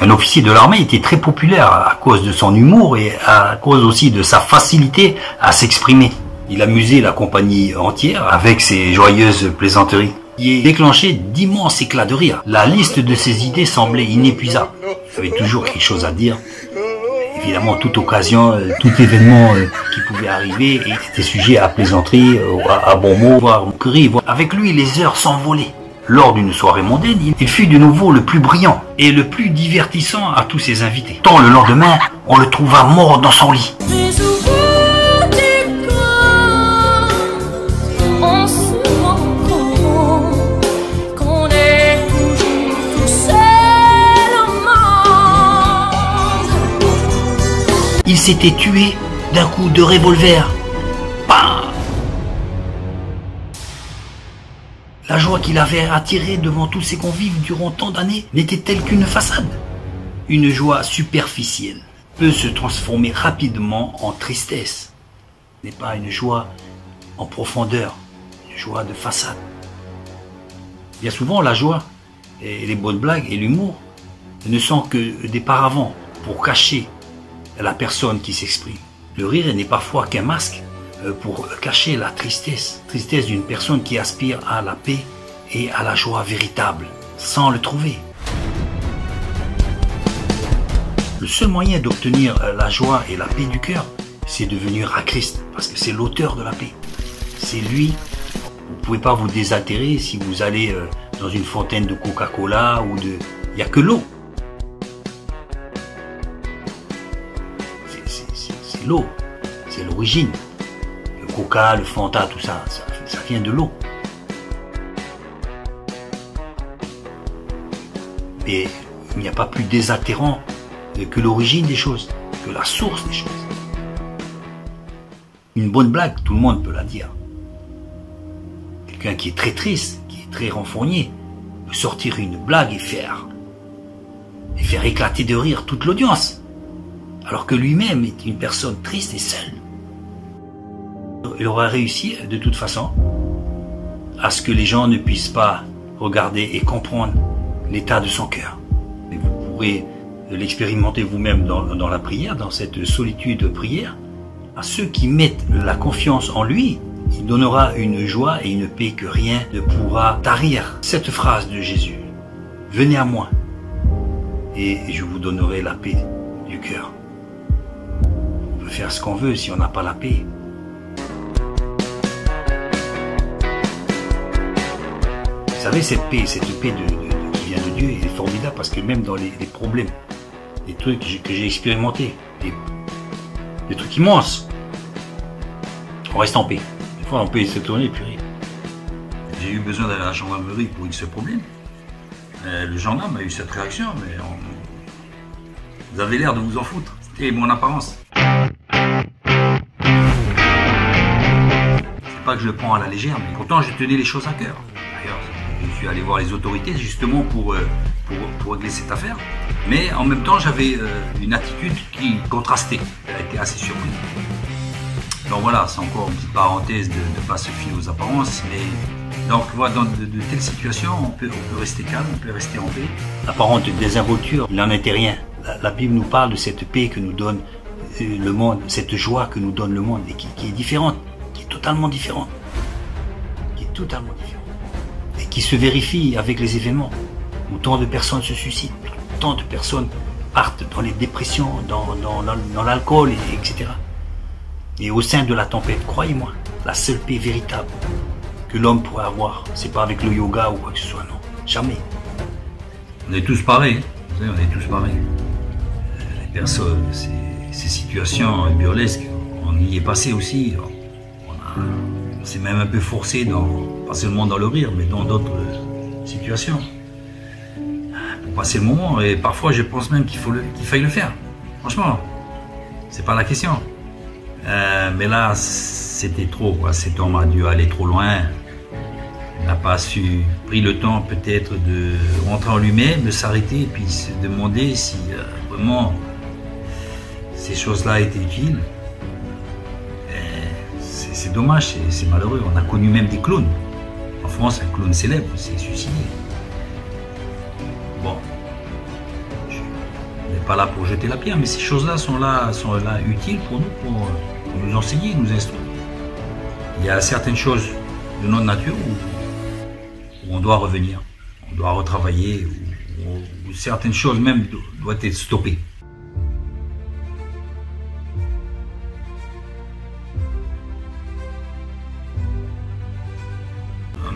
Un officier de l'armée était très populaire à cause de son humour et à cause aussi de sa facilité à s'exprimer. Il amusait la compagnie entière avec ses joyeuses plaisanteries. Il déclenchait d'immenses éclats de rire. La liste de ses idées semblait inépuisable. Il avait toujours quelque chose à dire. Évidemment, toute occasion, tout événement qui pouvait arriver était sujet à plaisanterie, à bons mots, voire moquerie. Avec lui, les heures s'envolaient. Lors d'une soirée mondaine, il fut de nouveau le plus brillant et le plus divertissant à tous ses invités. Tant le lendemain, on le trouva mort dans son lit. Il s'était tué d'un coup de revolver. Bam! La joie qu'il avait attirée devant tous ses convives durant tant d'années n'était-elle qu'une façade? Une joie superficielle peut se transformer rapidement en tristesse. Ce n'est pas une joie en profondeur, une joie de façade. Bien souvent, la joie et les bonnes blagues et l'humour ne sont que des paravents pour cacher la personne qui s'exprime. Le rire n'est parfois qu'un masque pour cacher la tristesse d'une personne qui aspire à la paix et à la joie véritable, sans le trouver. Le seul moyen d'obtenir la joie et la paix du cœur, c'est de venir à Christ, parce que c'est l'auteur de la paix. C'est lui. Vous ne pouvez pas vous désaltérer si vous allez dans une fontaine de Coca-Cola ou de... Il n'y a que l'eau. C'est l'eau, c'est l'origine. Le Coca, le Fanta, tout ça, ça vient de l'eau. Mais il n'y a pas plus désaltérant que l'origine des choses, que la source des choses. Une bonne blague, tout le monde peut la dire. Quelqu'un qui est très triste, qui est très renfrogné, peut sortir une blague et faire éclater de rire toute l'audience. Alors que lui-même est une personne triste et seule. Il aura réussi, de toute façon, à ce que les gens ne puissent pas regarder et comprendre l'état de son cœur. Mais vous pourrez l'expérimenter vous-même dans la prière, dans cette solitude de prière. À ceux qui mettent la confiance en lui, il donnera une joie et une paix que rien ne pourra tarir. Cette phrase de Jésus, « Venez à moi, et je vous donnerai la paix du cœur. » On peut faire ce qu'on veut si on n'a pas la paix. Vous savez, cette paix qui vient de Dieu est formidable parce que même dans les problèmes, des trucs que j'ai expérimentés, des trucs immenses, on reste en paix. Des fois, on peut se tourner et puis rire. J'ai eu besoin d'aller à la gendarmerie pour ce problème. Le gendarme a eu cette réaction, mais vous avez l'air de vous en foutre. C'était mon apparence. C'est pas que je le prends à la légère, mais pourtant je tenais les choses à cœur. D'ailleurs, je suis allé voir les autorités justement pour régler cette affaire. Mais en même temps, j'avais une attitude qui contrastait. Elle était assez surprise. Donc voilà, c'est encore une petite parenthèse de ne pas se fier aux apparences, mais donc voilà, dans de telles situations, on peut rester calme, on peut rester en paix. L'apparente désinvolture, il n'en était rien. La Bible nous parle de cette paix que nous donne le monde, cette joie que nous donne le monde, et qui est différente, qui est totalement différente, et qui se vérifie avec les événements, où tant de personnes se suicident, tant de personnes partent dans les dépressions, dans l'alcool, etc. Et au sein de la tempête, croyez-moi, la seule paix véritable que l'homme pourrait avoir, c'est pas avec le yoga ou quoi que ce soit, non, jamais. On est tous pareils, vous savez, on est tous pareils. Les personnes, ces situations burlesques, on y est passé aussi. On s'est même un peu forcé, pas seulement dans le rire, mais dans d'autres situations, pour passer le moment. Et parfois, je pense même qu'il faille le faire. Franchement, c'est pas la question. Mais là, c'était trop, quoi. Cet homme a dû aller trop loin. Il n'a pas pris le temps peut-être de rentrer en lui-même, de s'arrêter et puis se demander si vraiment ces choses-là étaient utiles. C'est dommage, c'est malheureux. On a connu même des clowns. En France, un clown célèbre s'est suicidé. Bon, pas là pour jeter la pierre, mais ces choses-là sont là utiles pour nous, pour nous enseigner, nous instruire. Il y a certaines choses de notre nature où on doit revenir, on doit retravailler, où certaines choses même doivent être stoppées.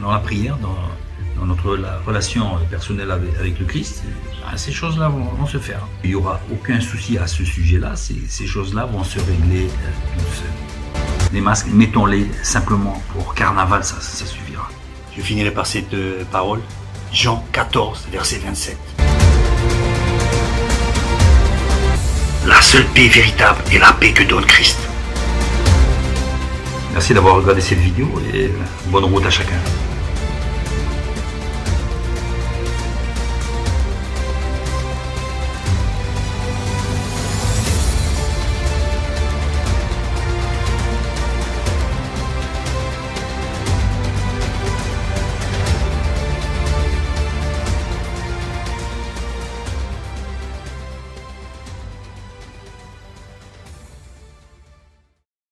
Dans la prière, dans notre relation personnelle avec le Christ, ces choses-là vont se faire. Il n'y aura aucun souci à ce sujet-là, ces choses-là vont se régler toutes seules. Les masques, mettons-les simplement pour carnaval, ça suffira. Je finirai par cette parole, Jean 14, verset 27. La seule paix véritable est la paix que donne Christ. Merci d'avoir regardé cette vidéo et bonne route à chacun.